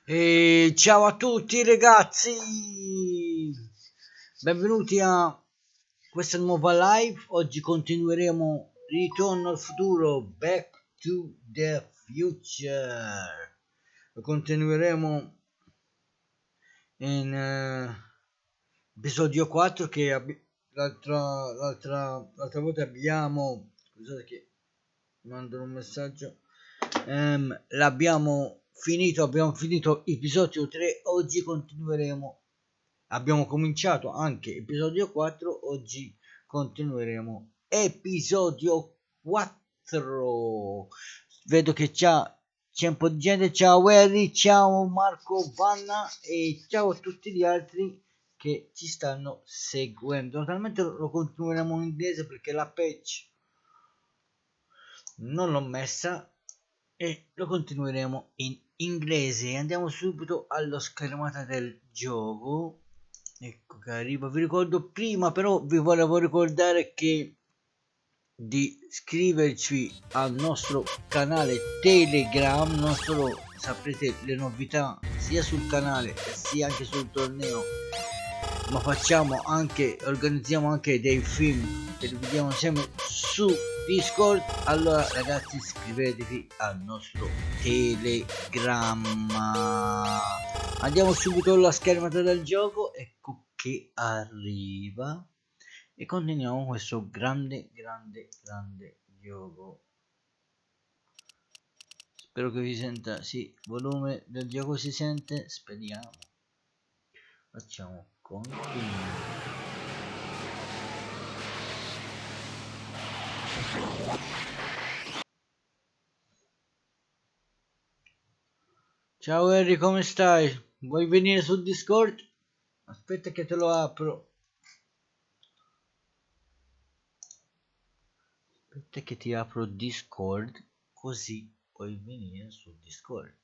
E ciao a tutti ragazzi, benvenuti a questa nuova live. Oggi continueremo Ritorno al futuro, Back to the Future. Lo continueremo in episodio 4 che l'altra volta abbiamo, scusate che mandano un messaggio, abbiamo finito episodio 3. Oggi continueremo, abbiamo cominciato anche episodio 4, oggi continueremo episodio 4. Vedo che c'è un po' di gente. Ciao Harry, ciao Marco, Vanna e ciao a tutti gli altri che ci stanno seguendo. Naturalmente lo continueremo in inglese perché la patch non l'ho messa e lo continueremo in inglese. Andiamo subito alla schermata del gioco. Ecco che arriva. Vi ricordo prima, però vi volevo ricordare che di iscriverci al nostro canale Telegram. Non solo saprete le novità sia sul canale sia anche sul torneo, ma organizziamo anche dei film che li vediamo insieme su Discord. Allora ragazzi, iscrivetevi al nostro Telegram. Andiamo subito alla schermata del gioco, ecco che arriva, e continuiamo questo grande gioco. Spero che vi senta. Sì, il volume del gioco si sente, speriamo. Facciamo continua. Ciao Harry, come stai? Vuoi venire su Discord? Aspetta che te lo apro. Aspetta che ti apro Discord, così puoi venire su Discord.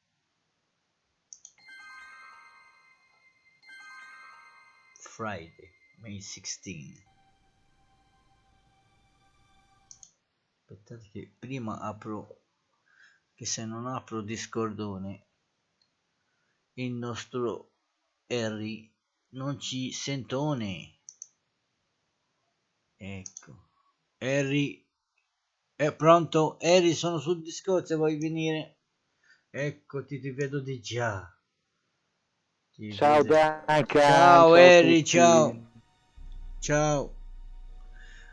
Friday, May 16. Aspettate che prima apro, che se non apro Discordone il nostro Harry non ci sentone. Ecco, Harry è pronto. Harry, sono sul Discord se vuoi venire. Eccoti, ti vedo di già. Ciao Duncan. Ciao Harry, ciao. Ciao.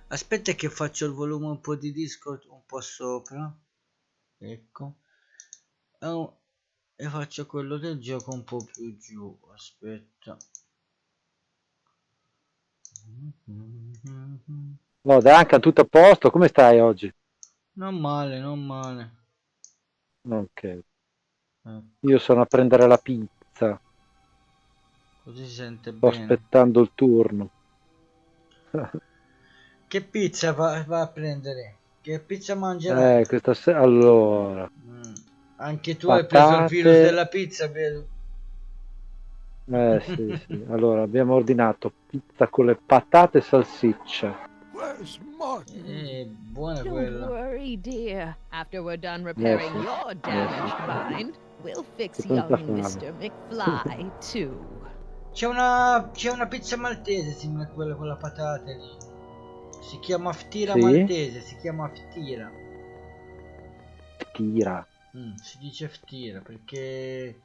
Aspetta che faccio il volume un po' di Discord un po' sopra. Ecco. Oh, e faccio quello del gioco un po' più giù. Aspetta. No, Duncan, tutto a posto? Come stai oggi? Non male, non male. Ok. Ecco. Io sono a prendere la pizza. Così si sente Sto bene. aspettando il turno. Che pizza va a prendere? Che pizza mangerai? Questa sera. Allora. Anche tu hai preso il virus Patate. della pizza, vedo. Sì, sì. Allora, abbiamo ordinato pizza con le patate e salsiccia. Buona quella. Don't worry, dear. After we're done repairing your damaged mind, we'll fix young Mr. McFly too. C'è una pizza maltese simile a quella con la patata lì. Si chiama ftira maltese, si chiama ftira. Ftira. Si dice ftira perché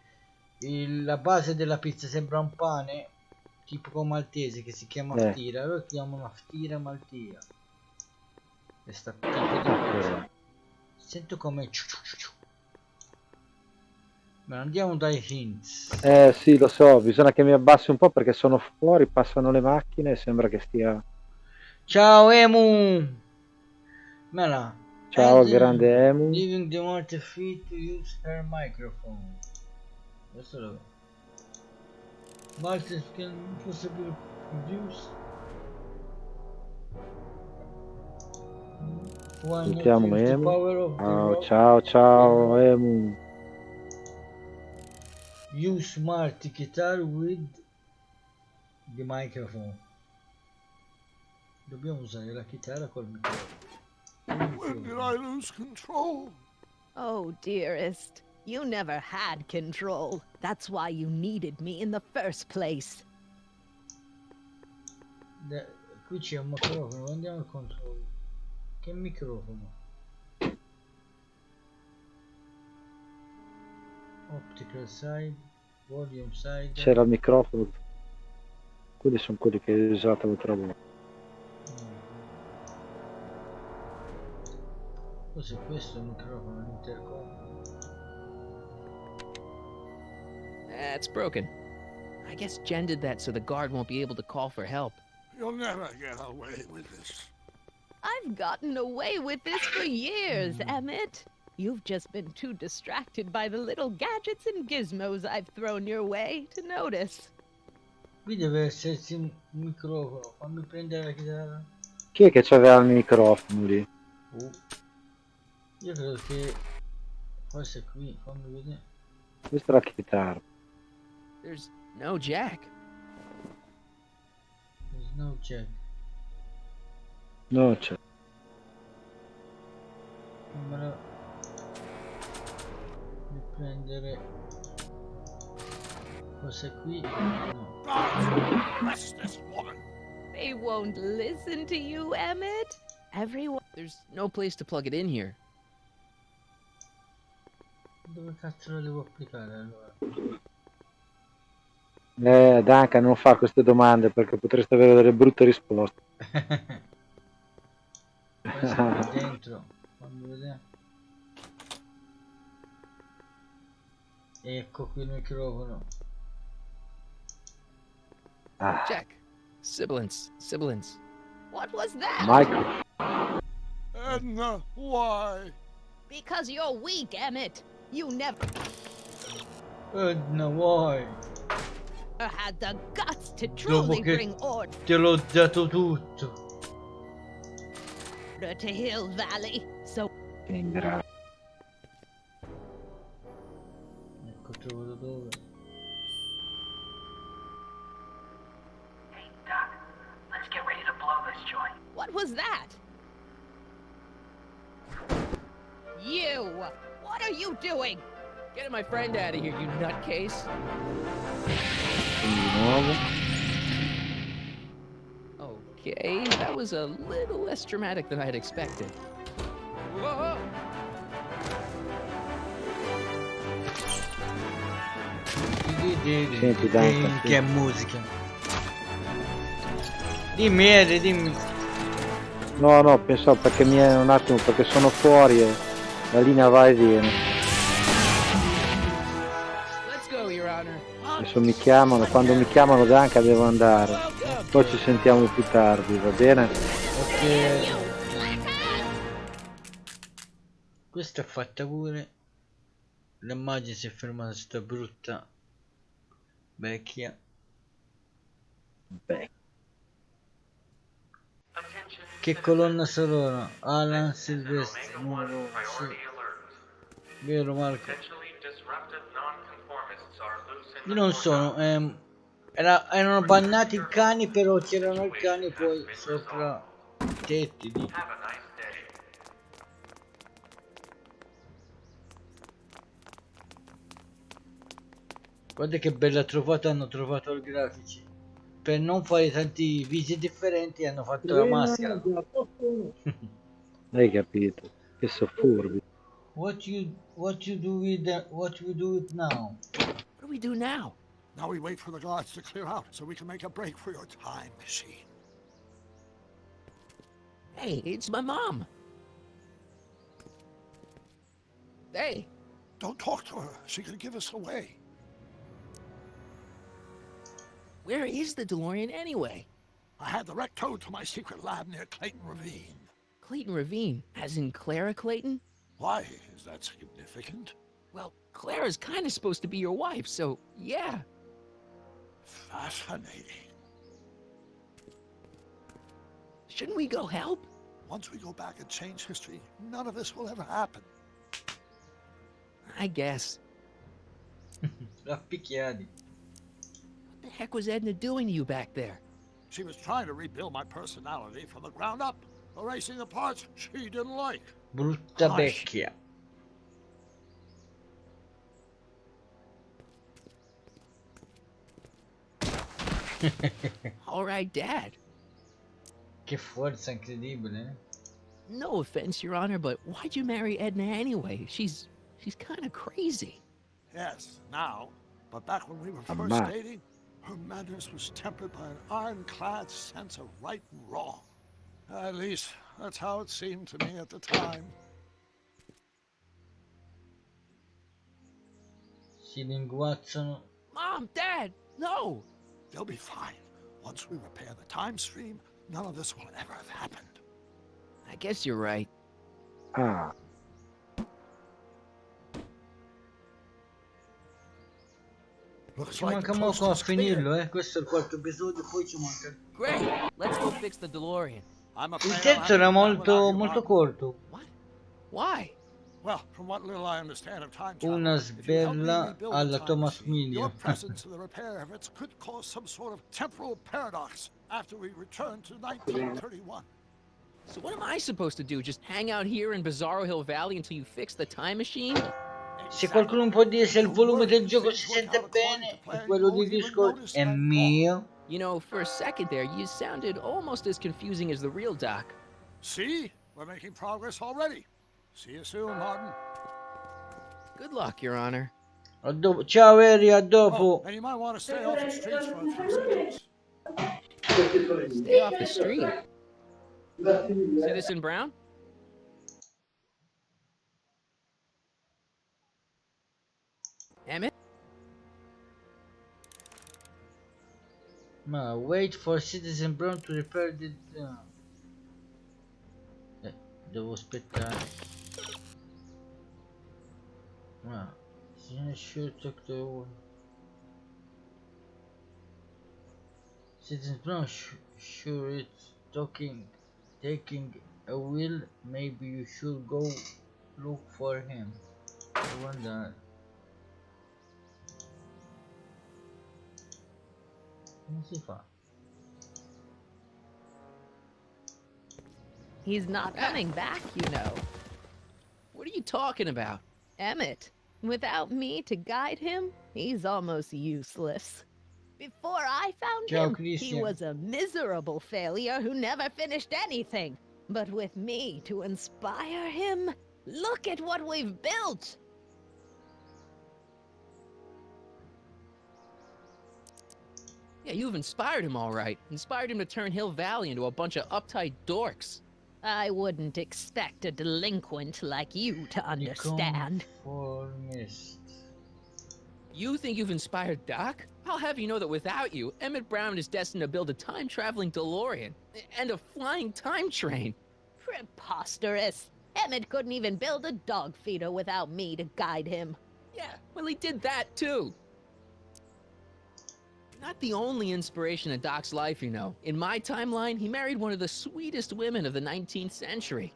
la base della pizza sembra un pane tipo maltese che si chiama ftira. Allora chiamano ftira maltese. Questa tipo di pizza. Sento come ma andiamo dai hints. Sì, lo so, bisogna che mi abbassi un po' perché sono fuori, passano le macchine e sembra che stia... Ciao Emu! Mela. Ciao grande Emu. Leaving the morte free to use her microphone. Questo lo... Martin can possibly produce. Sentiamo Emu. Ciao Emu. Use smart guitar with the microphone. Dobbiamo usare la chitarra col microfono. When did I lose control? Oh, dearest, you never had control. That's why you needed me in the first place. Qui c'è un microfono, andiamo al controllo. Che microfono? Optical side, volume side. C'era il microfono. Quelli sono quelli che hai usato l'altra volta. Cos'è questo microfono? L'intercom? It's broken. I guess Jen did that so the guard won't be able to call for help. You'll never get away with this. I've gotten away with this for years, Emmett. You've just been too distracted by the little gadgets and gizmos I've thrown your way to notice. Qui deve esserci un microfono. Fammi prendere la chitarra. Chi è che c'aveva il microfono lì? Io credo che forse qui, fammi vedere. Questa è la chitarra. There's no jack. There's no jack. No, c'è. Fammela riprendere. Forse qui. No. Bless this woman. They won't listen to you, Emmett. Everyone. There's no place to plug it in here. Dove cazzo lo devo applicare allora? Duncan, non fa queste domande perché potreste avere delle brutte risposte. Poi sempre dentro, fammi vedere. Ecco qui il microfono. Ah, Jack. Sibilance. Sibilance. What was that? Michael. Edna, why? Because you're weak, Emmett. You never No, vuoi? had the guts to Dopo truly che bring order te l'ho dato tutto. to Hill Valley. So Ringrazio. Ecco, trovo da dove. Hey, Doc, let's get ready to blow this joint. what was that? You! What are you doing? Get my friend out of here, you nutcase. Quindi di nuovo. Okay, that was a little less dramatic than I had expected. Whoa! Senti, Duncan, Che musica. Dimmi, Eri, dimmi. No, pensavo perché mi è un attimo perché sono fuori e la linea va e viene. Let's go, Your Honor. Adesso mi chiamano, quando mi chiamano Duncan devo andare. Poi ci sentiamo più tardi, va bene? Ok. Questa è fatta pure. L'immagine si è fermata, sta brutta vecchia. Beh, Che colonna sonora? Alan Silvestri. No, sì. Vero Marco? Io non sono. Erano bannati i cani, però c'erano i cani poi sopra i tetti. Guarda che bella trovata hanno trovato i grafici. Per non fare tanti visi differenti hanno fatto la maschera. hai capito? Che so furbi. What you do with what we do it now? What do we do now? Now we wait for the guards to clear out so we can make a break for your time machine. Hey, it's my mom. Hey, Don't talk to her. She could give us away. where is the DeLorean anyway? I had the wreck towed to my secret lab near Clayton Ravine. Clayton Ravine, as in Clara Clayton? Why? Is that significant? Well, Clara's kind of supposed to be your wife, so yeah. Fascinating. Shouldn't we go help? Once we go back and change history, none of this will ever happen. I guess. Rappicchiati. What the heck was Edna doing to you back there? She was trying to rebuild my personality from the ground up, erasing the parts she didn't like. Brutta Hush. vecchia. All right, Dad. Che forza incredibile. Eh? No offense, Your Honor, but why'd you marry Edna anyway? She's kind of crazy. Yes, now. But back when we were first Amma. dating, her madness was tempered by an ironclad sense of right and wrong. At least, that's how it seemed to me at the time. Si linguazzano. Mom, Dad, no! They'll be fine. Once we repair the time stream, none of this will ever have happened. I guess you're right. Ah, Looks Ci like manca the poco coast a is clear. finirlo, eh. Questo è il quarto episodio, poi ci manca. Great. Let's go fix the DeLorean. I'm Il afraid I'll terzo have to era do that without molto, you, molto Martin. corto. What? Why? Well, from what little I understand of time travel, Una if you help me sberla rebuild the alla time Thomas machine, your Million. presence in the repair efforts could cause some sort of temporal paradox after we return to 1931. So what am I supposed to do? Just hang out here in Bizarro Hill Valley until you fix the time machine? Se qualcuno può dire se il The volume del work gioco things si work sente out according bene to e plan, quello you di won't even Discord notice è I'm mio. You know, for a second there, you sounded almost as confusing as the real Doc. See? We're making progress already. See you soon, Martin. Good luck, Your Honor. A dopo. Ciao Eri, a Oh, dopo. and you might want to stay off the streets for a few seconds. Stay off the street. Citizen Brown? Emmett? Ma wait for Citizen Brown to repair the... devo aspettare. Ma... Sure talk to... Citizen Brown sure it's taking a while. Maybe you should go look for him. I wonder... Come si fa? He's not coming back, you know. What are you talking about? Emmett, without me to guide him, he's almost useless. Before I found Ciao, him, he Christian. was a miserable failure who never finished anything. But with me to inspire him, look at what we've built. Yeah, you've inspired him all right. Inspired him to turn Hill Valley into a bunch of uptight dorks. I wouldn't expect a delinquent like you to understand. Conformist. You think you've inspired Doc? I'll have you know that without you, Emmett Brown is destined to build a time-traveling DeLorean and a flying time train. Preposterous. Emmett couldn't even build a dog feeder without me to guide him. Yeah, well, he did that too. Not the only inspiration in Doc's life, you know. In my timeline, he married one of the sweetest women of the 19th century.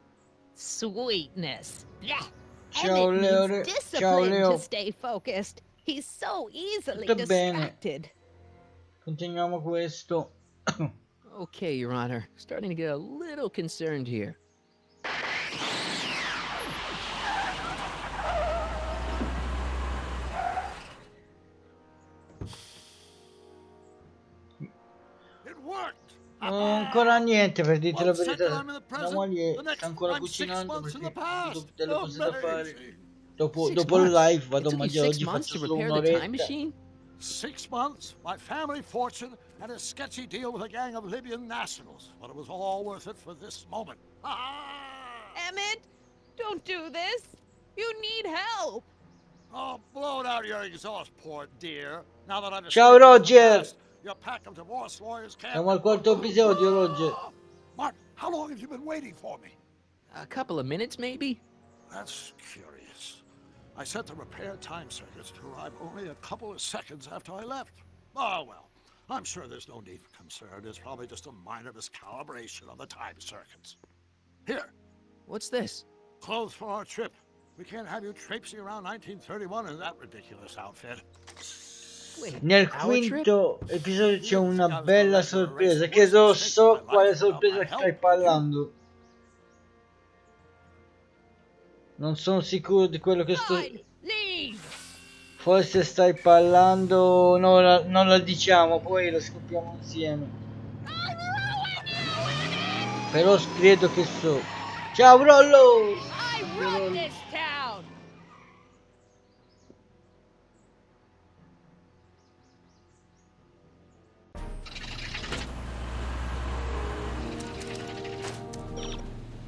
Sweetness. Blech. Ciao, Emmett Leo. needs Ciao, discipline Leo. to stay focused. He's so easily Tutto bene. distracted. Continuiamo questo. Okay, Your Honor. Starting to get a little concerned here. It worked! Ancora niente, per dirti la One second verità. I'm in the La present, moglie the next sta ancora I'm 6 cucinando months in perché the ho past. avuto delle cose da fare. Amazing. Dopo 6 il months? live It vado a took you mangiare. 6 Oggi months faccio to solo repair the time un'oretta. machine? 6 months, my family fortune, and a sketchy deal with a gang of Libyan nationals. But it was all worth it for this moment. Emmett, don't do this. You need help. Oh, blow it out your exhaust port, dear. Now that I've Ciao, escaped from the Roger. past, your pack of divorce lawyers can't... Siamo al quarto episodio, Roger. Martin, how long have you been waiting for me? A couple of minutes, maybe? That's curious. I set the repair time circuits to arrive only a couple of seconds after I left. Oh, well, I'm sure there's no need for concern. It's probably just a minor miscalibration of the time circuits. Here, What's this? clothes for our trip. We can't have you traipsing around 1931 in that ridiculous outfit. Wait, Nel our trip? quinto episodio c'è You una think I was gonna bella let you erase sorpresa. the Che worst so, mistakes of so my quale life without my sorpresa help, stai did you? parlando. Non sono sicuro di quello che sto... Fine, leave. Forse stai parlando... non la diciamo, poi la scopriamo insieme. Però credo che so. Ciao Rollo! I Grande run Rollo. this town.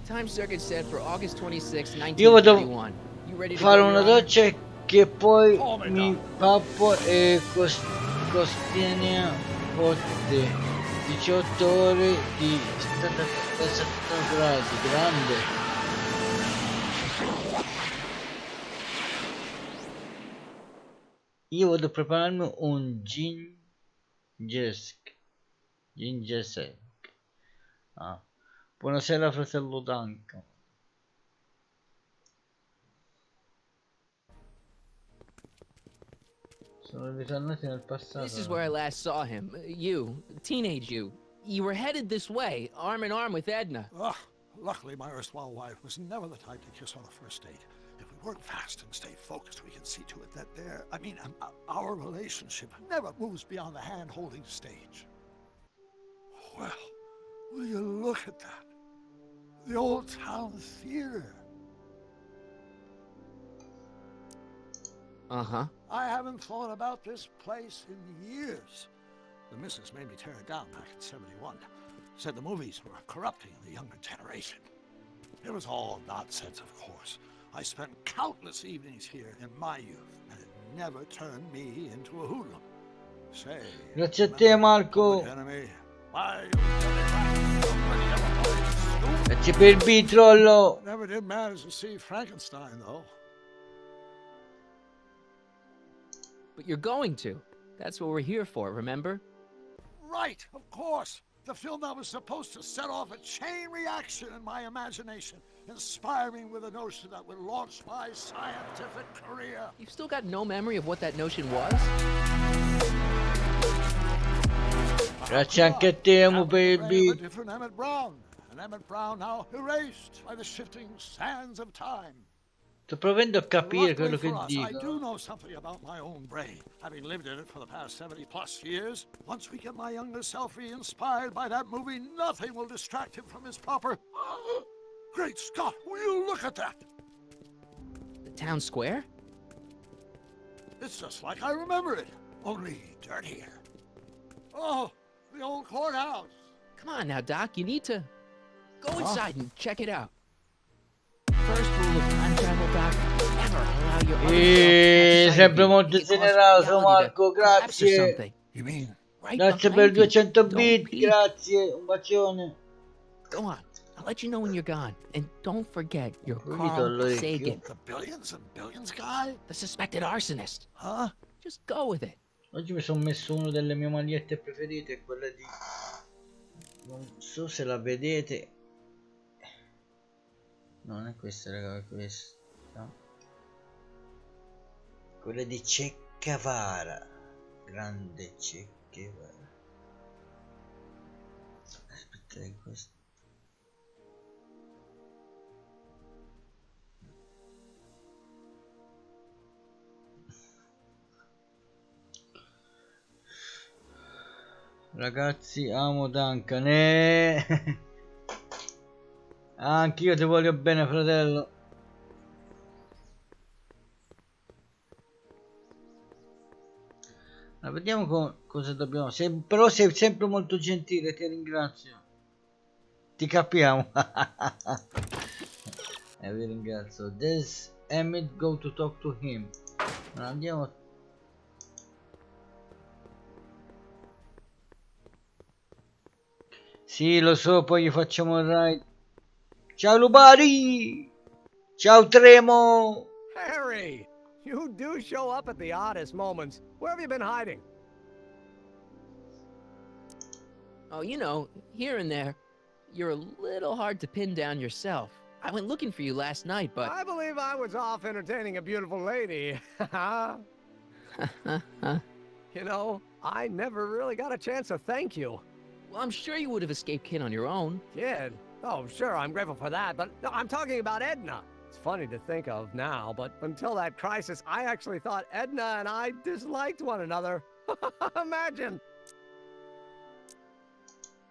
Time circuit set for August 26, Io vado 1931. You ready to fare go, una Your Honor? doccia che poi Call me mi Doc. pappo e costiene forte 18 ore di 70 gradi grande. Io vado a prepararmi un gingersek. Ah. Buonasera fratello Duncan. Sono ritornati nel passato. This is where I last saw him. You, teenage you. You were headed this way, arm in arm with Edna. Ugh, luckily, my erstwhile wife was never the type to kiss on a first date. If we work fast and stay focused, we can see to it that our relationship never moves beyond the hand-holding stage. Well, will you look at that? The old town theater. Uh-huh. I haven't thought about this place in years. The missus made me tear it down back in '71. Said the movies were corrupting the younger generation. It was all nonsense, of course. I spent countless evenings here in my youth, and it never turned me into a hoodlum. Say, Grazie a te Marco. Public Enemy, why you tell me that? Nobody ever played Grazie per il beat Rollo. Never did manage to see Frankenstein, though. But you're going to. That's what we're here for, remember? Right, of course. The film that was supposed to set off a chain reaction in my imagination, inspiring with a notion that would launch my scientific career. You've still got no memory of what that notion was? Grazie anche a te Emu per il A beat. different Emmett Brown, an Emmett Brown now erased by the shifting sands of time. Sto provando a capire Luckily quello che for us, I do dicono. know something about my own brain, having lived in it for the past 70+ years. Once we get my younger self re-inspired by that movie, nothing will distract him from his proper... Great Scott, will you look at that? The town square? It's just like I remember it, only dirtier. Oh, the old courthouse. Come on now, Doc, you need to go inside and check it out. First rule of time travel, Doc, never allow your other self to catch sight of Sempre you. molto It can cause generato reality to Marco, collapse or grazie. something. You mean? Right Grazie per behind you. 200 Don't bit, peek. grazie, un bacione. Go on. I'll let you know when you're gone. And don't forget your Pulito Carl all'orecchio. Sagan, The billions and billions guy? the suspected arsonist. Huh? Just go with it. Oggi mi sono messo una delle mie magliette preferite, quella di... Non so se la vedete. No, non è questa raga, è questa. Quella di Che Guevara. Grande Che Guevara. Aspetta, questo. Ragazzi, amo Duncan. Anch'io ti voglio bene, fratello. Vediamo cosa dobbiamo. Però sei sempre molto gentile, ti ringrazio. Ti capiamo. Vi ringrazio. Does Emmett go to talk to him? Andiamo. Sì, lo so, poi gli facciamo il ride. Ciao Lubari! Ciao Tremo! Harry, you do show up at the oddest moments. Where have you been hiding? Oh, you know, here and there. You're a little hard to pin down yourself. I went looking for you last night, but... I believe I was off entertaining a beautiful lady. You know, I never really got a chance to thank you. Well, I'm sure you would have escaped Kid on your own. Kid? Oh, sure, I'm grateful for that, but no, I'm talking about Edna. It's funny to think of now, but until that crisis, I actually thought Edna and I disliked one another. Imagine!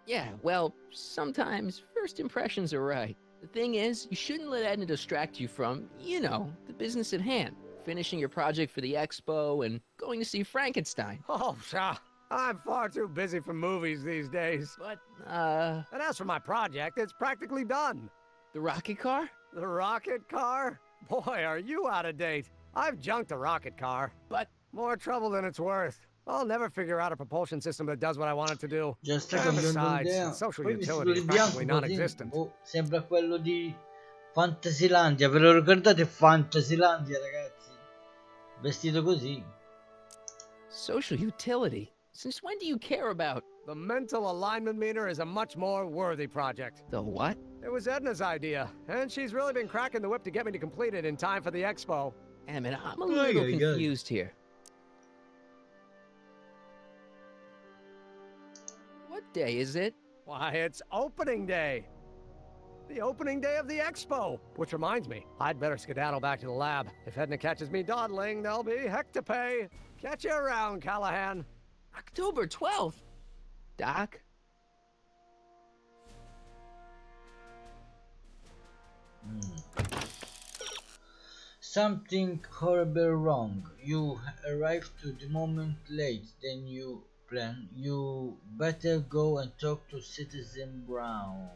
Yeah, well, sometimes first impressions are right. The thing is, you shouldn't let Edna distract you from, the business at hand. Finishing your project for the expo and going to see Frankenstein. Oh, pshaw. I'm far too busy for movies these days. But, And as for my project, it's practically done. the rocket car? The rocket car? Boy, are you out of date. I've junked a rocket car. But More trouble than it's worth. I'll never figure out a propulsion system that does what I want it to do. Già sta And cambiando besides, idea. its social Poi vestito utility di is bianco, practically così, non-existent. boh, sembra quello di Fantasylandia. Ve lo ricordate Fantasylandia, ragazzi? Vestito così. social utility? Since when do you care about The mental alignment meter is a much more worthy project. the what? It was Edna's idea, and she's really been cracking the whip to get me to complete it in time for the expo. Emmett, I'm a Ay, little ay, ay. confused here. What day is it? Why, it's opening day. The opening day of the expo. Which reminds me, I'd better skedaddle back to the lab. If Edna catches me dawdling, there'll be heck to pay. Catch you around, Callahan. October 12th. Doc? Something horrible wrong. You arrived to the moment late than you planned. You better go and talk to Citizen Brown.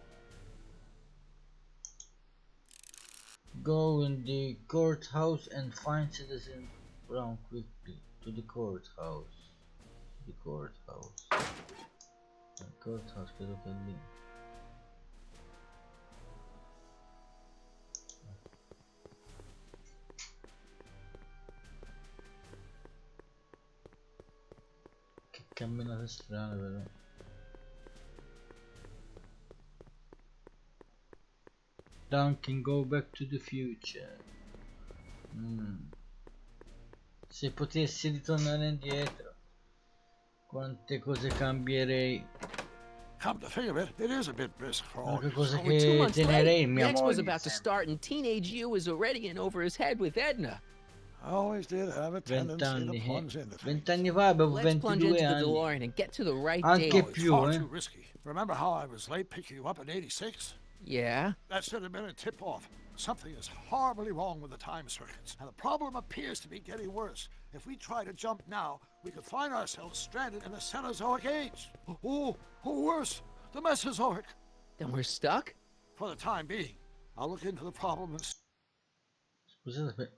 Go in the courthouse and find Citizen Brown quickly. To the courthouse. The courthouse. The courthouse, credo che è lì. Che camminata strana però. Duncan, go back to the future. Se potessi ritornare indietro, quante cose cambierei. Come to think of it, it is a bit brisk for all. Quante cose We're 2 che months tenerei late. The mia expo's moglie. about to start and teenage you is already in over his head with Edna. I always did have a tendency to 20 anni, plunge into things. 20 anni fa avevo Let's plunge 22 into the anni. DeLorean and get to the right Anche date. Oh, it's più, far eh. too risky. Remember how I was late picking you up in '86? Yeah? That should have been a tip-off. Something is horribly wrong with the time circuits, and the problem appears to be getting worse. If we try to jump now, we could find ourselves stranded in the Cenozoic age. Or worse, the Mesozoic. Then we're stuck? For the time being, I'll look into the problem and Scusate,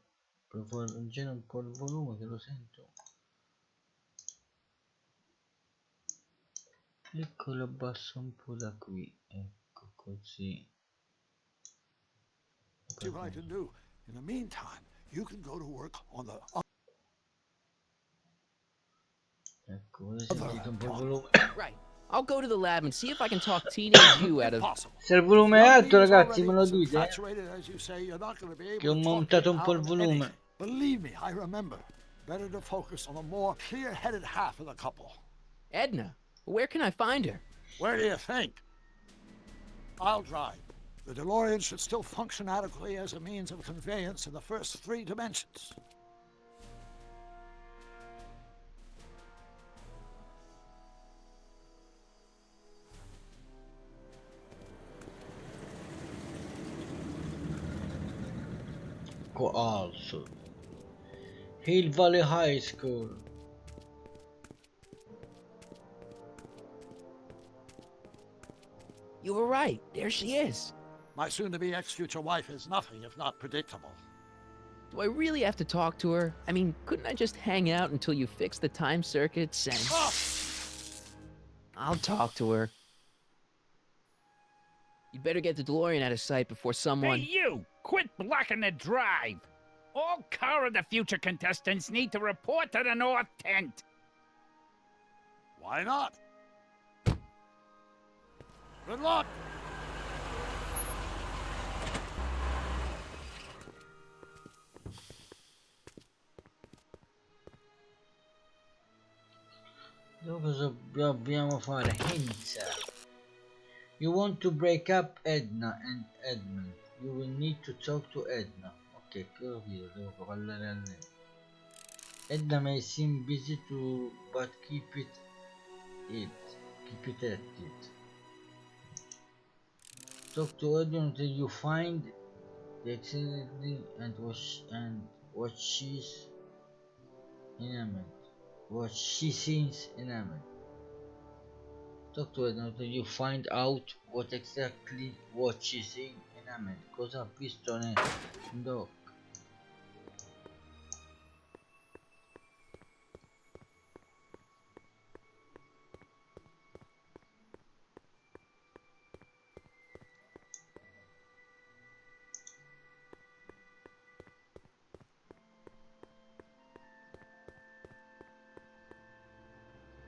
provo a aggiungere un po' il volume che lo sento. Ecco, lo abbasso un po' da qui. Ecco così. see what I can do. In the meantime, you can go to work on the Ecco, così sentite un po' il volume. Right. I'll go to the lab and see if I can talk teenage you out of... possible. Se il volume è alto, ragazzi, me lo dite. Infatuated as you say, you're not going to be able Che ho to talk montato un out po' il of volume. anything. Believe me, I remember. Better to focus on the more clear-headed half of the couple. Edna, where can I find her? Where do you think? I'll drive. The DeLorean should still function adequately as a means of conveyance in the first 3 dimensions. Also Hill Valley High School. You were right. There she is. My soon-to-be ex-future wife is nothing if not predictable. Do I really have to talk to her? I mean, couldn't I just hang out until you fix the time circuits and... Ah! I'll talk to her. You better get the DeLorean out of sight before someone... Hey, you! Quit blocking the drive! All Car of the Future contestants need to report to the North Tent. Why not? Good luck! Cosa dobbiamo fare? Inizia. You want to break up Edna and Edmund. You will need to talk to Edna. Ok, ho capito, devo parlare a lei. Edna may seem busy to, but keep it at it. Talk to Edna until you find the accidentally and what she's enamored. What she seems enamored. Talk to Edna until you find out what exactly what she's enamored. Cosa ha visto nel doc?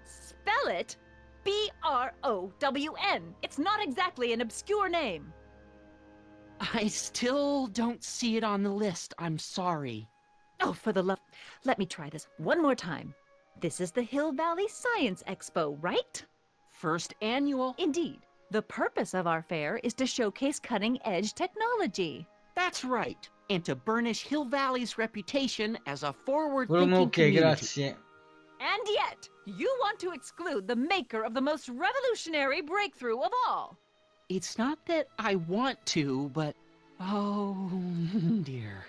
Spell it B-R-O-W-N. It's not exactly an obscure name. I still don't see it on the list. I'm sorry. Oh, for the love... Let me try this one more time. This is the Hill Valley Science Expo, right? First annual. Indeed. The purpose of our fair is to showcase cutting-edge technology. That's right. And to burnish Hill Valley's reputation as a forward-thinking Ok, community. grazie. And yet, you want to exclude the maker of the most revolutionary breakthrough of all. It's not that I want to, but... Oh, dear.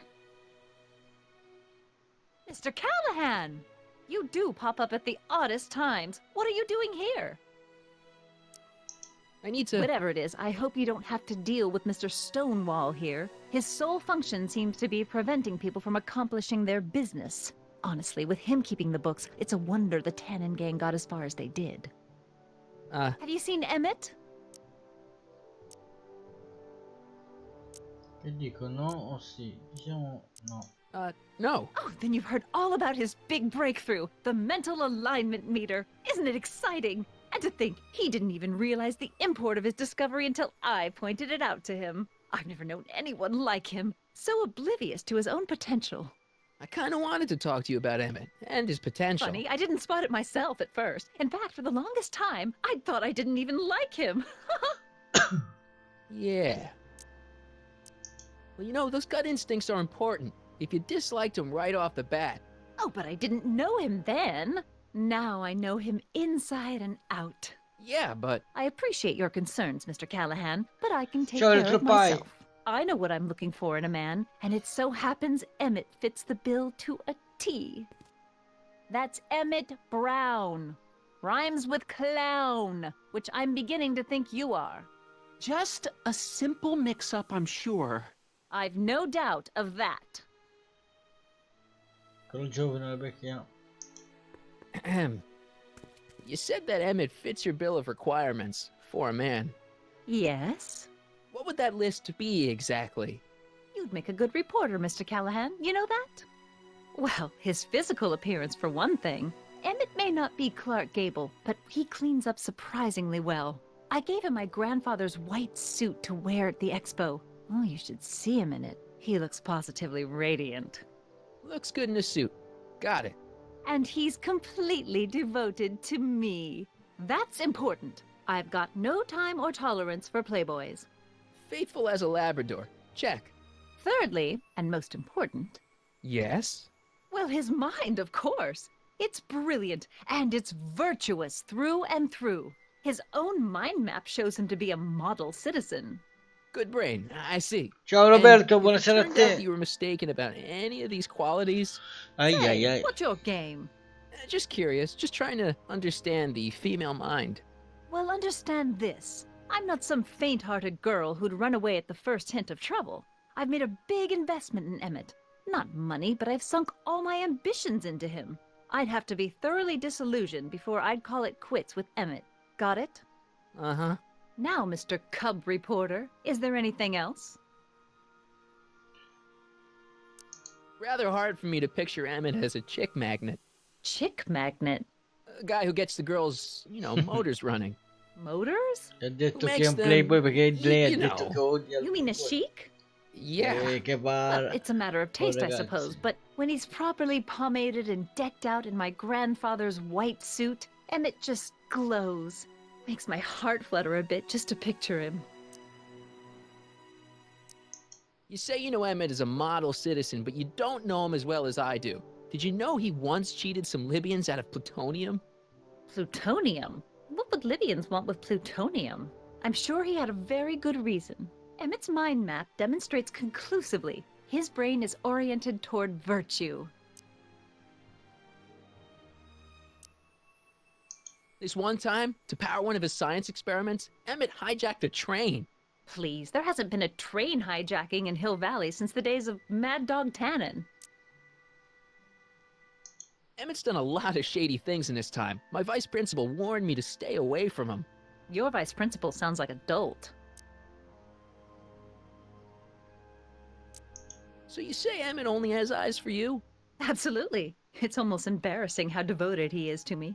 Mr. Callahan! You do pop up at the oddest times. What are you doing here? I need to... Whatever it is, I hope you don't have to deal with Mr. Stonewall here. His sole function seems to be preventing people from accomplishing their business. Honestly, with him keeping the books, it's a wonder the Tannen gang got as far as they did. Have you seen Emmett? Che dico no o sì? Diciamo no. No. Oh, then you've heard all about his big breakthrough, the mental alignment meter. Isn't it exciting? And to think, he didn't even realize the import of his discovery until I pointed it out to him. I've never known anyone like him, so oblivious to his own potential. I kind of wanted to talk to you about Emmett and his potential. Funny, I didn't spot it myself at first. In fact, for the longest time, I thought I didn't even like him. Yeah. Well, you know, those gut instincts are important. If you disliked him right off the bat. Oh, but I didn't know him then. Now I know him inside and out. Yeah, but... I appreciate your concerns, Mr. Callahan, but I can take Ciao, care little of pie. myself. I know what I'm looking for in a man, and it so happens Emmett fits the bill to a T. That's Emmett Brown. Rhymes with clown, which I'm beginning to think you are. Just a simple mix-up, I'm sure. I've no doubt of that. Quello giovane becchia. You said that Emmett fits your bill of requirements for a man. Yes? What would that list be exactly? You'd make a good reporter, Mr. Callahan. You know that? Well, his physical appearance for one thing. Emmett may not be Clark Gable, but he cleans up surprisingly well. I gave him my grandfather's white suit to wear at the expo. Oh, you should see him in it. He looks positively radiant. Looks good in a suit. Got it. And he's completely devoted to me. That's important. I've got no time or tolerance for playboys. Faithful as a Labrador. Check. Thirdly, and most important, Yes? well, his mind, of course. It's brilliant, and it's virtuous through and through. His own mind map shows him to be a model citizen. Good brain. I see. Ciao And Roberto, if it buonasera a turned out that te. you were mistaken about any of these qualities, Ai ai Hey, ai. what's your game? just curious, just trying to understand the female mind. Well, understand this. I'm not some faint-hearted girl who'd run away at the first hint of trouble. I've made a big investment in Emmett. Not money, but I've sunk all my ambitions into him. I'd have to be thoroughly disillusioned before I'd call it quits with Emmett. Got it? Uh-huh. Now, Mr. Cub Reporter, is there anything else? Rather hard for me to picture Emmett as a chick magnet. Chick magnet? A guy who gets the girls, motors running. Motors? Ha detto Who che è makes un them, playboy perché lei ha you detto know. che odia il You mean a playboy. chic? Yeah. Che Well, va. it's a matter of taste, I ragazzi. suppose, but when he's properly pomaded and decked out in my grandfather's white suit, Emmett just glows. Makes my heart flutter a bit just to picture him. You say you know Emmett is a model citizen, but you don't know him as well as I do. Did you know he once cheated some Libyans out of plutonium? Plutonium? What would Libyans want with plutonium? I'm sure he had a very good reason. Emmett's mind map demonstrates conclusively his brain is oriented toward virtue. This one time, to power one of his science experiments, Emmett hijacked a train. Please, there hasn't been a train hijacking in Hill Valley since the days of Mad Dog Tannen. Emmett's done a lot of shady things in his time. My vice principal warned me to stay away from him. Your vice principal sounds like a dolt. So you say Emmett only has eyes for you? Absolutely. It's almost embarrassing how devoted he is to me.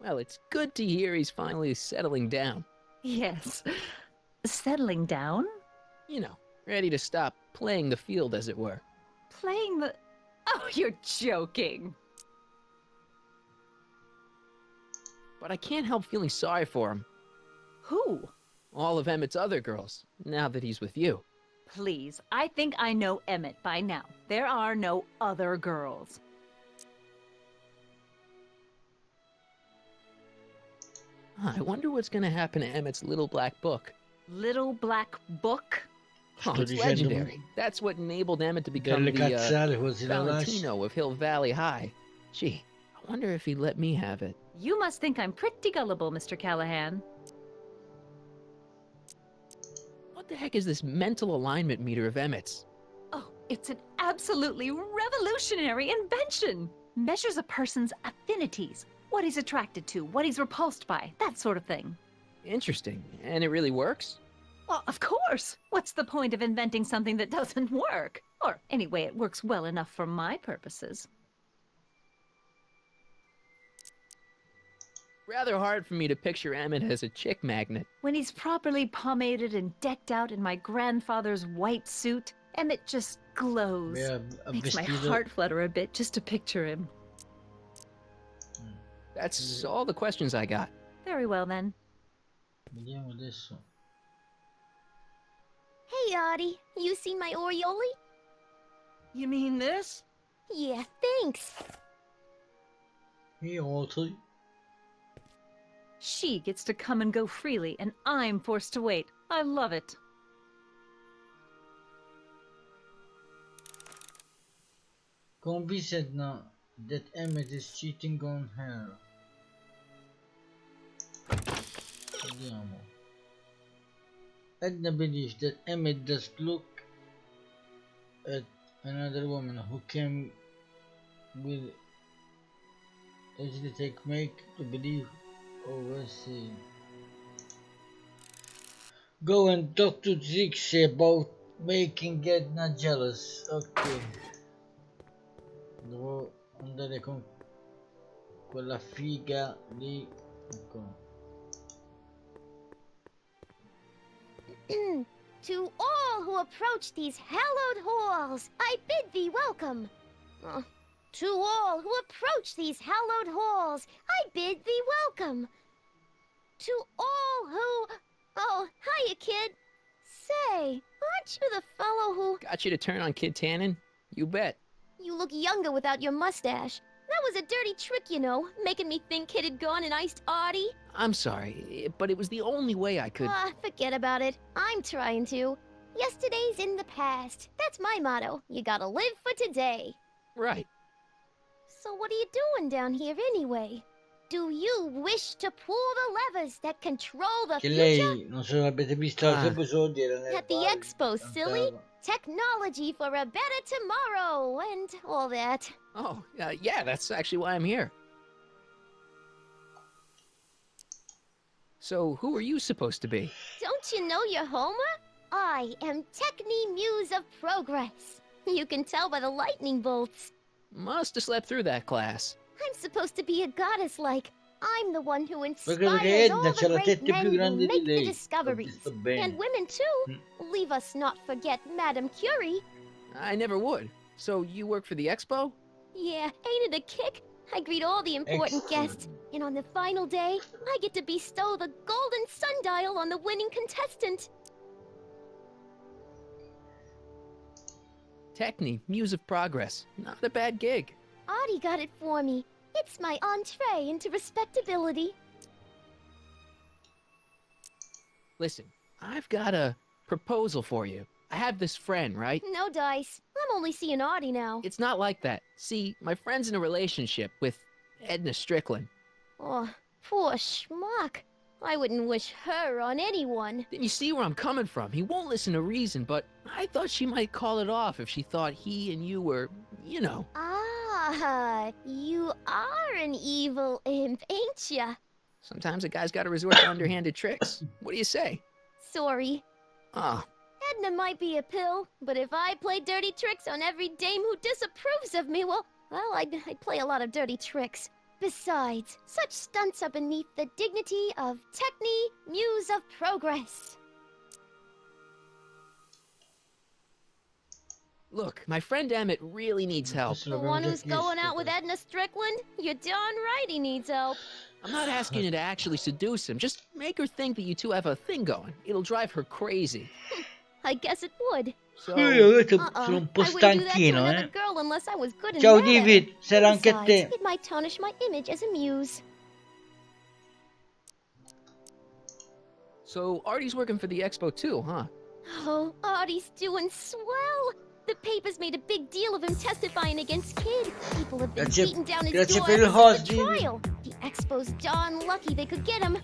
Well, it's good to hear he's finally settling down. Yes. Settling down? You know, ready to stop playing the field, as it were. Playing the... Oh, you're joking. But I can't help feeling sorry for him. Who? All of Emmett's other girls, now that he's with you. Please, I think I know Emmett by now. There are no other girls. I wonder what's gonna happen to Emmett's little black book. Little black book? Oh, it's legendary. That's what enabled Emmett to become the Valentino of Hill Valley High. Gee, I wonder if he'd let me have it. You must think I'm pretty gullible, Mr. Callahan. What the heck is this mental alignment meter of Emmett's? Oh, it's an absolutely revolutionary invention. Measures a person's affinities, what he's attracted to, what he's repulsed by, that sort of thing. Interesting. And it really works? Well, of course. What's the point of inventing something that doesn't work? Or anyway, it works well enough for my purposes. Rather hard for me to picture Emmett as a chick magnet. When he's properly pomaded and decked out in my grandfather's white suit, Emmett just glows. Makes my heart flutter a bit just to picture him. That's all the questions I got. Very well, then. Vediamo adesso. Hey, Audie. You seen my Oriole? You mean this? Yeah, thanks. Hey, Audrey. She gets to come and go freely, and I'm forced to wait. I love it. Convince Edna that Emmett is cheating on her. Vediamo. Edna believes that Emmett does look at another woman who can will easily make to believe oversee. Go and talk to Trixie about making Edna jealous. Ok. Devo andare con quella figa lì. Ecco. To all who approach these hallowed halls, I bid thee welcome. To all who approach these hallowed halls, I bid thee welcome. To all who... Oh, hiya, kid. Say, aren't you the fellow who... Got you to turn on Kid Tannen? You bet. You look younger without your mustache. That was a dirty trick, you know, making me think Kid had gone and iced Audie. I'm sorry, but it was the only way I could... Forget about it. I'm trying to. Yesterday's in the past. That's my motto. You gotta live for today. Right. So what are you doing down here anyway? Do you wish to pull the levers that control the Che future? lei, non so se avete visto altri episodi, era nel At the bar, expo, silly. cantava. Technology for a better tomorrow and all that. Oh, yeah, that's actually why I'm here. So, who are you supposed to be? Don't you know your Homer? I am Techni Muse of Progress. You can tell by the lightning bolts. Must have slept through that class. I'm supposed to be a goddess like. I'm the one who Perché inspires Edna all c'ha la the great testa men più who grande di make the lei. Ho discoveries. visto bene. And women too. Leave us not forget Madame Curie. I never would. So, you work for the expo? Yeah, ain't it a kick? I greet all the important guests, and on the final day, I get to bestow the golden sundial on the winning contestant. Techni, Muse of Progress. Not a bad gig. Audie got it for me. It's my entree into respectability. Listen, I've got a proposal for you. I have this friend, right? No dice. I'm only seeing Audie now. It's not like that. See, my friend's in a relationship with Edna Strickland. Oh, poor schmuck. I wouldn't wish her on anyone. Then you see where I'm coming from. He won't listen to reason, but I thought she might call it off if she thought he and you were, you know. Ah, you are an evil imp, ain't ya? Sometimes a guy's gotta resort to underhanded tricks. What do you say? Sorry. Ah, Edna might be a pill, but if I play dirty tricks on every dame who disapproves of me, well, I'd play a lot of dirty tricks. Besides, such stunts are beneath the dignity of Techni, Muse of Progress. look, my friend Emmett really needs help. The one who's going out with Edna Strickland? You're darn right he needs help. I'm not asking you to actually seduce him. Just make her think that you two have a thing going. It'll drive her crazy. I guess it would. So, sono un po' stanchino, eh. Girl unless I was good and Ciao mad at her. David, sarà anche a Besides, te. it might tarnish my image as a muse. So Artie's working for the expo too, huh? Oh, Artie's doing swell. The papers made a big deal of him testifying against Kid. People have been Grazie- beating down his grazie door per il ever host, since the David. trial. The expo's darn lucky they could get him.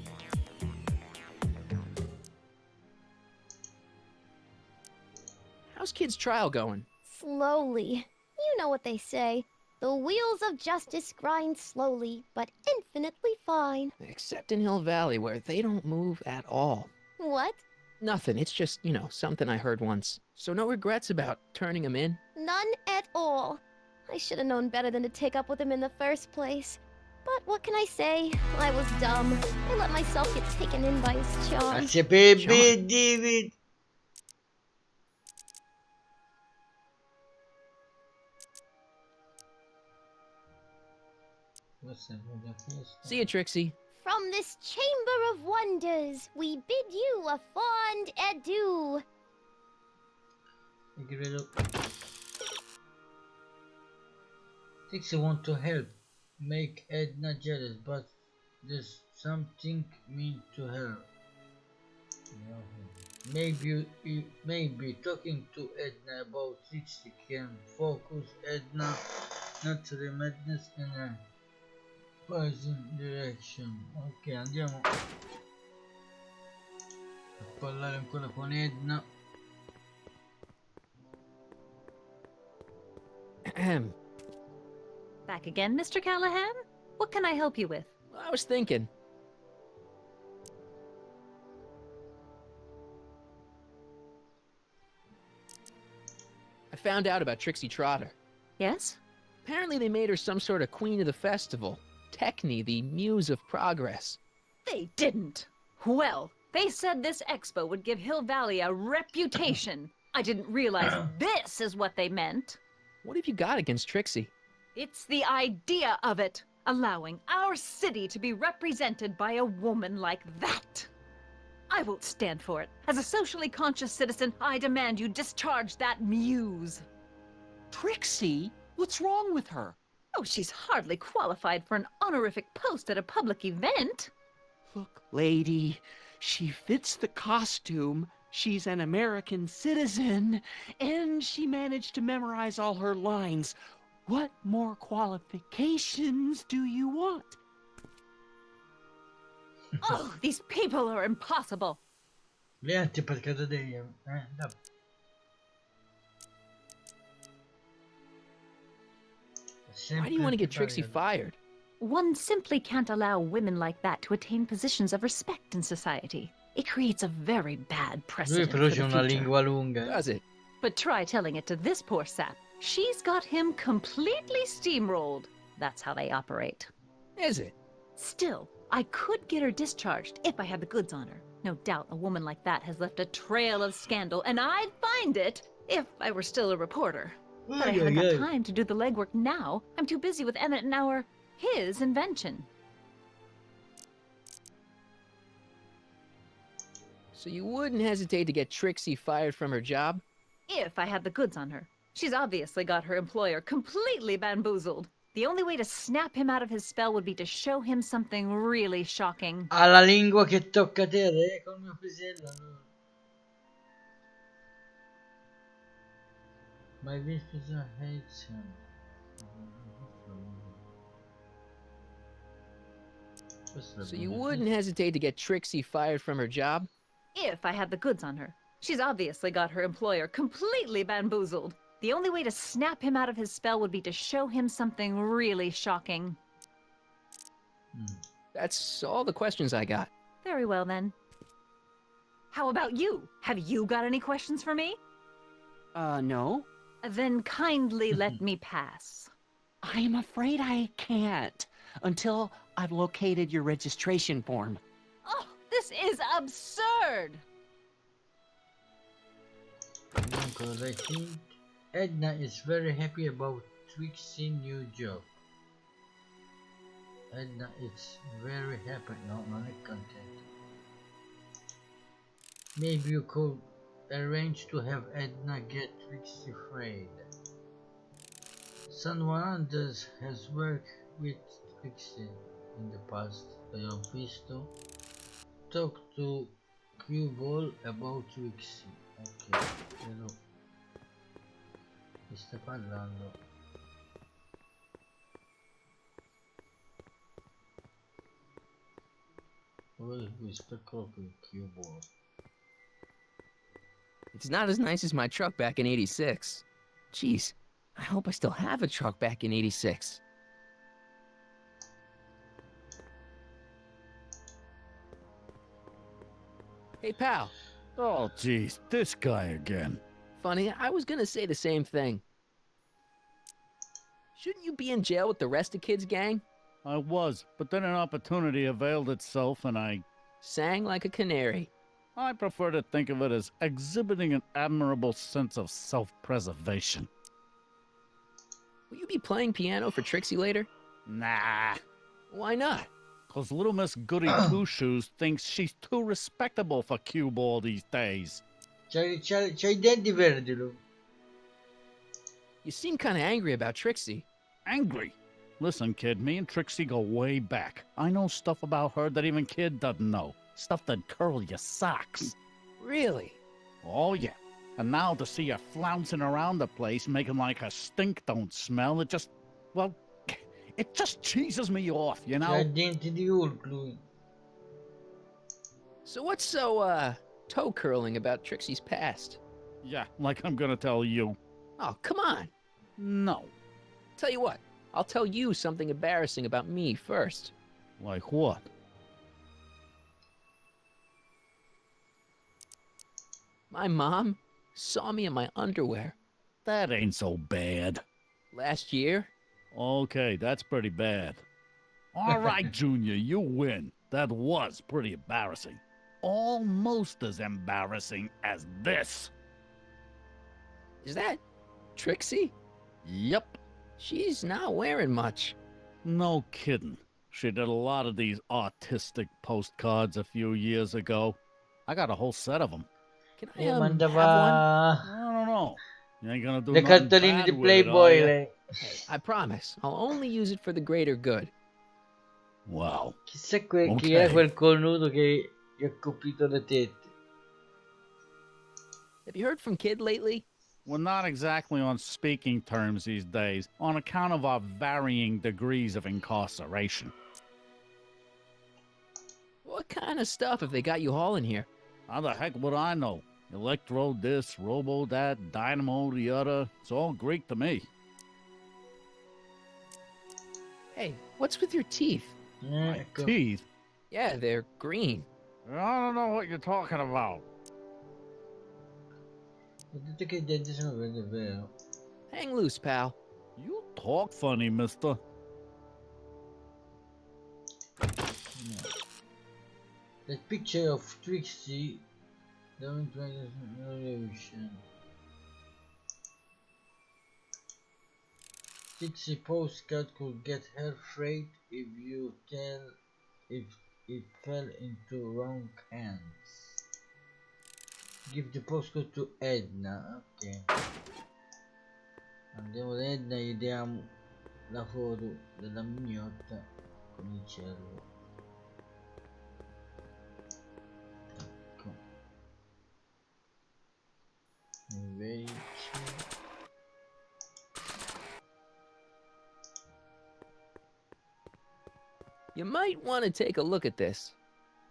How's Kid's trial going? Slowly. You know what they say. The wheels of justice grind slowly, but infinitely fine. Except in Hill Valley, where they don't move at all. What? Nothing, it's just, you know, something I heard once. So no regrets about turning him in? None at all. I should have known better than to take up with him in the first place. But what can I say? I was dumb. I let myself get taken in by his charm. Grazie baby, David. See you, Trixie. From this chamber of wonders, we bid you a fond adieu. Trixie want to help, make Edna jealous, but there's something mean to her. Maybe talking to Edna about Trixie can focus Edna not to the madness in a poison direction. Ok, andiamo a parlare ancora con Edna. Back again, Mr. Callahan? What can I help you with? I was thinking. I found out about Trixie Trotter. Yes? Apparently they made her some sort of queen of the festival. Techni, the muse of progress. They didn't. Well, they said this expo would give Hill Valley a reputation. I didn't realize this is what they meant. What have you got against Trixie? It's the idea of it, allowing our city to be represented by a woman like that. I won't stand for it. As a socially conscious citizen, I demand you discharge that muse. Trixie? What's wrong with her? Oh, she's hardly qualified for an honorific post at a public event. Look, lady, she fits the costume. She's an American citizen, and she managed to memorize all her lines. What more qualifications do you want? Oh, these people are impossible. Le ha antipaticato degli, vabbè. Why do you want to get Trixie fired? One simply can't allow women like that to attain positions of respect in society. It creates a very bad Lui precedent però for c'è the una future. lingua lunga. Does it? But try telling it to this poor sap. She's got him completely steamrolled. That's how they operate. Is it? Still, I could get her discharged if I had the goods on her. No doubt a woman like that has left a trail of scandal, and I'd find it if I were still a reporter. But I haven't got time to do the legwork now. I'm too busy with Emmett and our His invention. So you wouldn't hesitate to get Trixie fired from her job? If I had the goods on her. She's obviously got her employer completely bamboozled. The only way to snap him out of his spell would be to show him something really shocking. Alla lingua che tocca a te, re, col mio pisello. No. My business hates him. So you wouldn't hesitate to get Trixie fired from her job? If I had the goods on her. She's obviously got her employer completely bamboozled. The only way to snap him out of his spell would be to show him something really shocking. That's all the questions I got. Very well, then. How about you? Have you got any questions for me? No. Then kindly let me pass. I'm afraid I can't until I've located your registration form. Oh, this is absurd! Because I think Edna is very happy about Trixie's new job. Edna is very happy. No, non è contenta. Maybe you could arrange to have Edna get Trixie freed. Someone else has worked with Trixie in the past. I have visto. Talk to Q-Ball about Trixie. Ok, però mi sta parlando. Dove speccolo per Q-Ball? It's not as nice as my truck back in '86. Jeez, I hope I still have a truck back in '86. Hey, pal. Oh, geez, this guy again. Funny, I was gonna say the same thing. Shouldn't you be in jail with the rest of Kid's gang? I was, but then an opportunity availed itself and I sang like a canary. I prefer to think of it as exhibiting an admirable sense of self-preservation. Will you be playing piano for Trixie later? Nah. Why not? 'Cause little Miss Goody Two-Shoes thinks she's too respectable for Q-Ball these days. C'hai i denti verdi, lui. You seem kind of angry about Trixie. Angry? Listen, kid, me and Trixie go way back. I know stuff about her that even Kid doesn't know. Stuff that curl your socks. Really? Oh, yeah. And now to see her flouncing around the place, making like her stink don't smell, it just, well, it just cheeses me off, you know? C'ha i denti di Hulk, lui. So what's so, toe curling about Trixie's past? Yeah, like I'm gonna tell you. Oh, come on. No. Tell you what, I'll tell you something embarrassing about me first. Like what? My mom saw me in my underwear. That ain't so bad. Last year? Okay, that's pretty bad. All right, Junior, you win. That was pretty embarrassing. Almost as embarrassing as this. Is that Trixie? Yep. She's not wearing much. No kidding. She did a lot of these artistic postcards a few years ago. I got a whole set of them. Can I have one? mandava I don't know. You ain't gonna do le nothing cartoline bad di with it, are Playboy, ya? lei. Hey, I promise. I'll only use it for the greater good. Wow. Chissà chi Okay. è quel cornuto che gli ha colpito le tette. Have you heard from Kid lately? We're not exactly on speaking terms these days, on account of our varying degrees of incarceration. What kind of stuff have they got you hauling here? How the heck would I know? Electro this, robo that, dynamo the other. It's all Greek to me. Hey, what's with your teeth? My Ecco. teeth? Yeah, they're green. I don't know what you're talking about. Ho detto che i denti sono verdi, è vero. Hang loose, pal. You talk funny, mister. The picture of Trixie don't revolution. Trixie postcard could get her freight if you tell if it fell into wrong hands. Give the postcard to Edna. Ok. Andiamo da Edna e gli diamo la foto della mignotta con il cervo. Ecco. Invece You might want to take a look at this.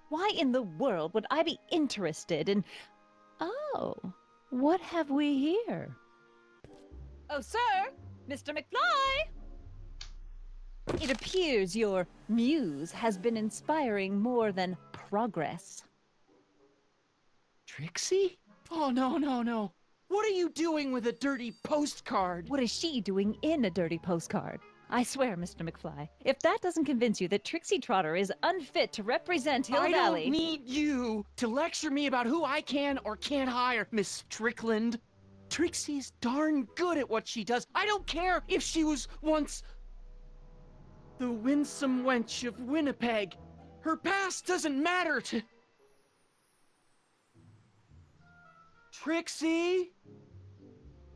Why in the world would I be interested in... Oh, what have we here? Oh, sir! Mr. McFly! It appears your muse has been inspiring more than progress. Trixie? Oh, no, no, no. What are you doing with a dirty postcard? What is she doing in a dirty postcard? I swear, Mr. McFly, if that doesn't convince you that Trixie Trotter is unfit to represent Hill I Valley... don't need you to lecture me about who I can or can't hire, Miss Strickland. Trixie's darn good at what she does. I don't care if she was once the winsome wench of Winnipeg. Her past doesn't matter to... Trixie?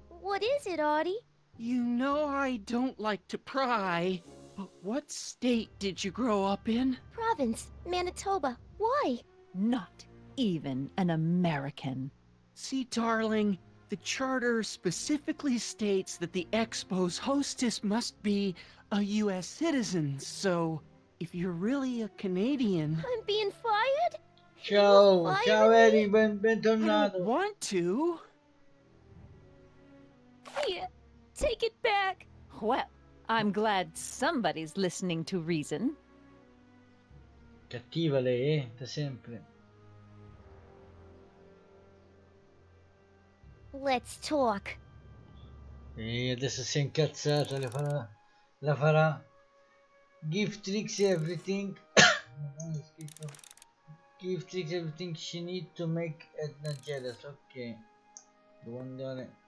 What is it, Audie? You know I don't like to pry, but what state did you grow up in? Province, Manitoba. Why? Not even an American. See, darling, the charter specifically states that the Expo's hostess must be a U.S. citizen, so if you're really a Canadian... I'm being fired? ciao, ciao Eri, I don't bentornato. want to. Here, take it back. Well, I'm glad somebody's listening to reason. Cattiva lei, da sempre. Let's talk. E adesso si è incazzata, la farà. Give Trixie everything. Non è scritto. Give Trixie everything she needs to make Edna jealous. Ok. Devo andare.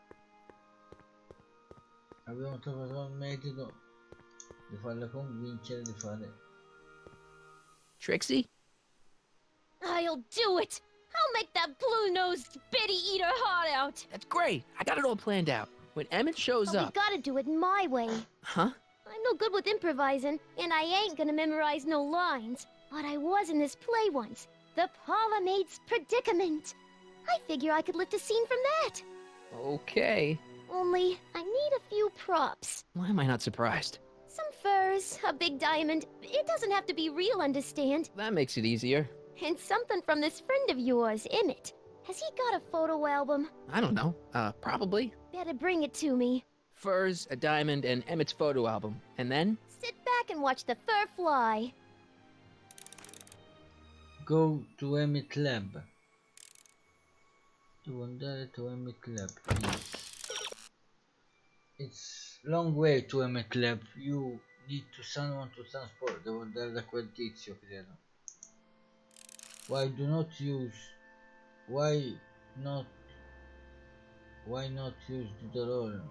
Abbiamo trovato il metodo di farla convincere di fare. Trixie? I'll do it. I'll make that blue-nosed bitty eat her heart out. That's great. I got it all planned out. When Emmett shows But up... we gotta do it my way. Huh? I'm no good with improvising, and I ain't gonna memorize no lines. But I was in this play once. The Parlor Maid's Predicament. I figure I could lift a scene from that. Okay. Only, I need a few props. Why am I not surprised? Some furs, a big diamond. It doesn't have to be real, understand? That makes it easier. And something from this friend of yours, Emmett. Has he got a photo album? I don't know. Probably. Better bring it to me. Furs, a diamond, and Emmett's photo album. And then? Sit back and watch the fur fly. Go to Emmett Lab. Devo andare to Emmett Lab. It's long way to Emmett Lab. You need to someone to transport. Devo andare da quel tizio, credo. Why not use the dolore?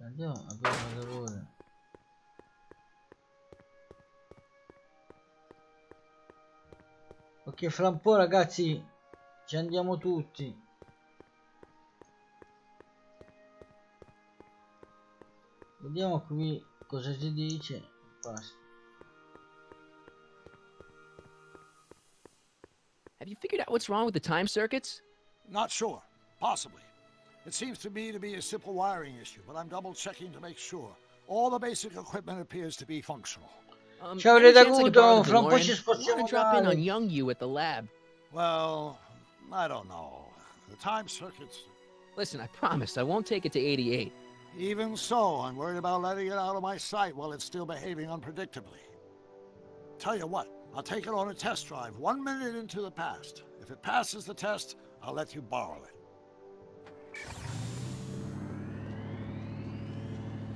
Andiamo, abbiamo il dolore. Ok, fra un po' ragazzi ci andiamo tutti. Vediamo qui cosa si dice. Basta. Have you figured out what's wrong with the time circuits? Not sure. Possibly. It seems to me to be a simple wiring issue, but I'm double checking to make sure. All the basic equipment appears to be functional. Ciao Any chance I could borrow Redaguto, the fra un po' DeLorean? ci I spostiamo want to drop in male. on young you at the lab. Well, I don't know. The time circuits... Listen, I promise I won't take it to 88. Even so, I'm worried about letting it out of my sight while it's still behaving unpredictably. Tell you what, I'll take it on a test drive 1 minute into the past. If it passes the test, I'll let you borrow it.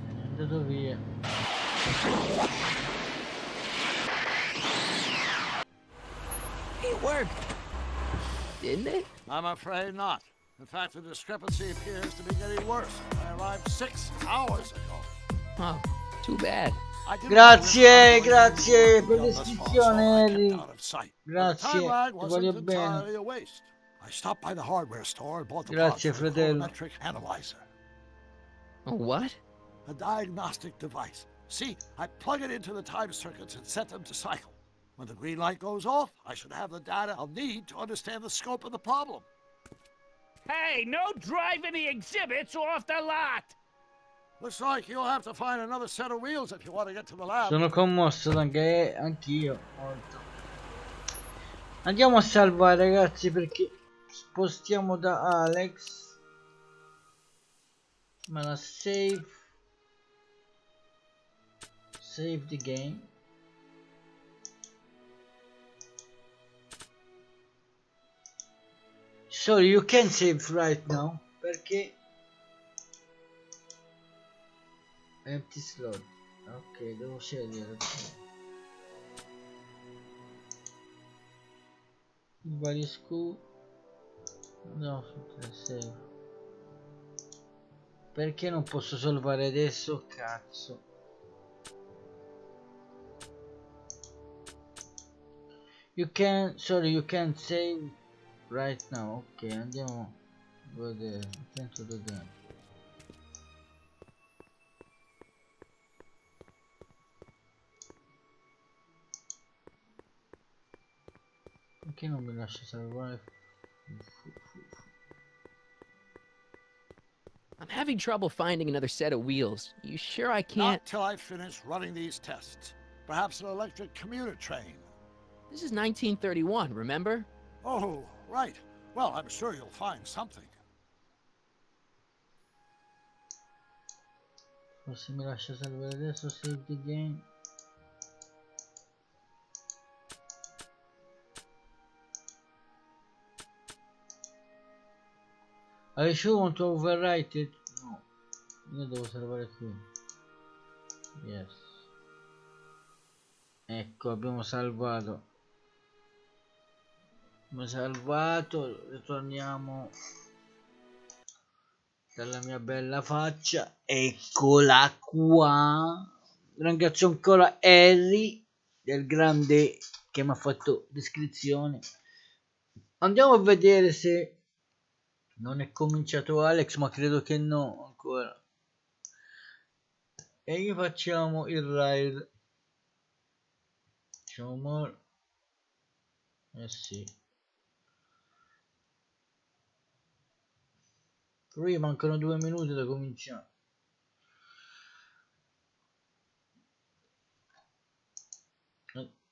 È andato via. It worked. Didn't it? I'm afraid not. In fact, the discrepancy appears to be getting worse. I arrived 6 hours ago. Oh, too bad. Grazie, grazie per l'iscrizione, Harry. The Grazie, time lag ti wasn't voglio bene. entirely a waste. I stopped by the hardware store and bought the Grazie, parts for a fratello. colorimetric analyzer. A what? A diagnostic device. See, I plug it into the time circuits and set them to cycle. When the green light goes off, I should have the data I'll need to understand the scope of the problem. Hey, no driving the exhibits off the lot! Looks like you'll have to find another set of wheels if you want to get to the lab. Sono commosso anch'io molto. Andiamo a salvare, ragazzi, perché spostiamo da Alex. Me la save the game. Sorry, you can save right now perché empty slot. Ok, devo scegliere i vari scu. No, save. Perché non posso salvare adesso? Cazzo. You can save right now. Ok, andiamo a vedere. Attento da game. Perché non mi lascia salvare? I'm having trouble finding another set of wheels. You sure I can't? Not till I finish running these tests. Perhaps an electric commuter train. This is 1931, remember? Oh, right. Well, I'm sure you'll find something. Forse mi lascia salvare adesso, save the game. Are you sure want to overwrite it? No, io devo salvare qui. Yes. Ecco, abbiamo salvato. Ritorniamo dalla mia bella faccia. Eccola qua. Ringrazio ancora Harry del grande che mi ha fatto descrizione. Andiamo a vedere se non è cominciato Alex, ma credo che no ancora. E gli facciamo il ride. Facciamo more. Sì. Qui mancano 2 minuti da cominciare.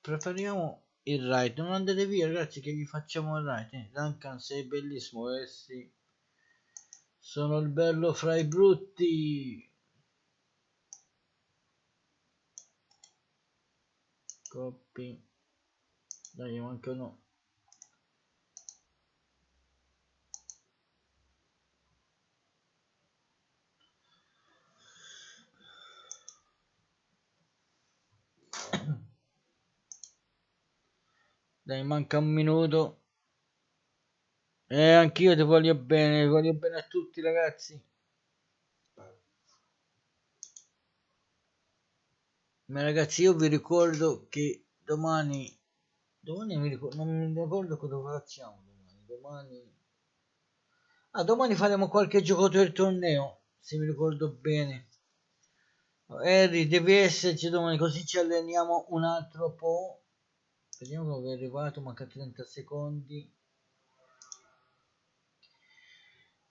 Prepariamo il ride. Non andate via, ragazzi, che gli facciamo il ride. Duncan, sei bellissimo. Sì. Sono il bello fra i brutti. Copy. Dai, mancano. Dai, manca un minuto. Anch'io ti voglio bene a tutti, ragazzi. Ma ragazzi, io vi ricordo che domani non mi ricordo cosa facciamo domani faremo qualche gioco del torneo, se mi ricordo bene. Harry, devi esserci domani, così ci alleniamo un altro po'. Vediamo dove è arrivato, manca 30 secondi.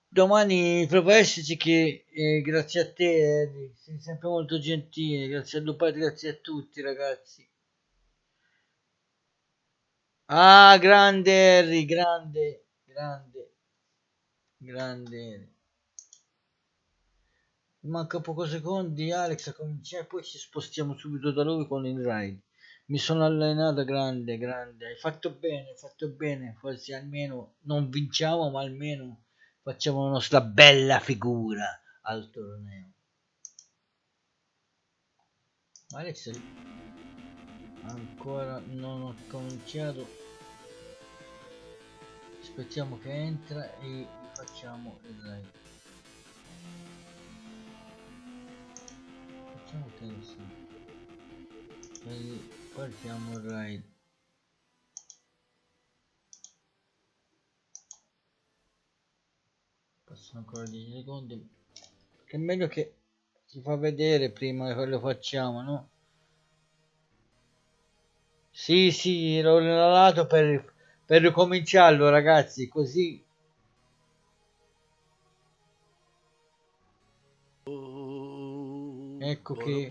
Domani proprio esserci, che grazie a te, Harry, sei sempre molto gentile. Grazie a Lupati, grazie a tutti, ragazzi. Ah, grande Harry, grande Harry. Manca pochi secondi, Alex, a cominciare, poi ci spostiamo subito da lui con il ride. Mi sono allenato, grande. Hai fatto bene. Forse almeno non vinciamo, ma almeno facciamo la nostra bella figura al torneo. Alex ancora non ho cominciato. Aspettiamo che entra e facciamo il ride. Facciamo così. Quindi partiamo il ride. Passano ancora 10 secondi. Che è meglio che si fa vedere prima che lo facciamo, no? Sì, sì, l'ho regalato per ricominciarlo, ragazzi, così. Ecco che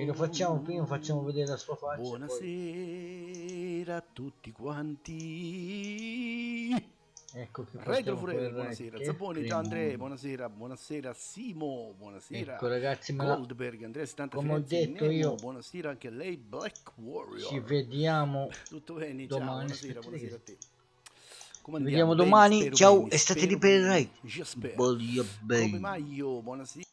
lo facciamo prima, facciamo vedere la sua faccia. Buonasera a tutti quanti. Ecco che Retro partiamo Furele, con il buonasera. ride. Zapponi, ciao Andrea, buonasera. Buonasera Simo, buonasera. Ecco ragazzi, me la... Goldberg, Andrea 70 come ho Firenze, detto Nemo, io, buonasera anche a lei, Black Warrior. ci vediamo Tutto bene, ciao, domani. buonasera, buonasera a te. Come Ci andiamo? vediamo Bene, domani. spero Ciao, bene, e state spero lì per il bene. ride. Io spero. Voglio bene. Come mai io, buonasera.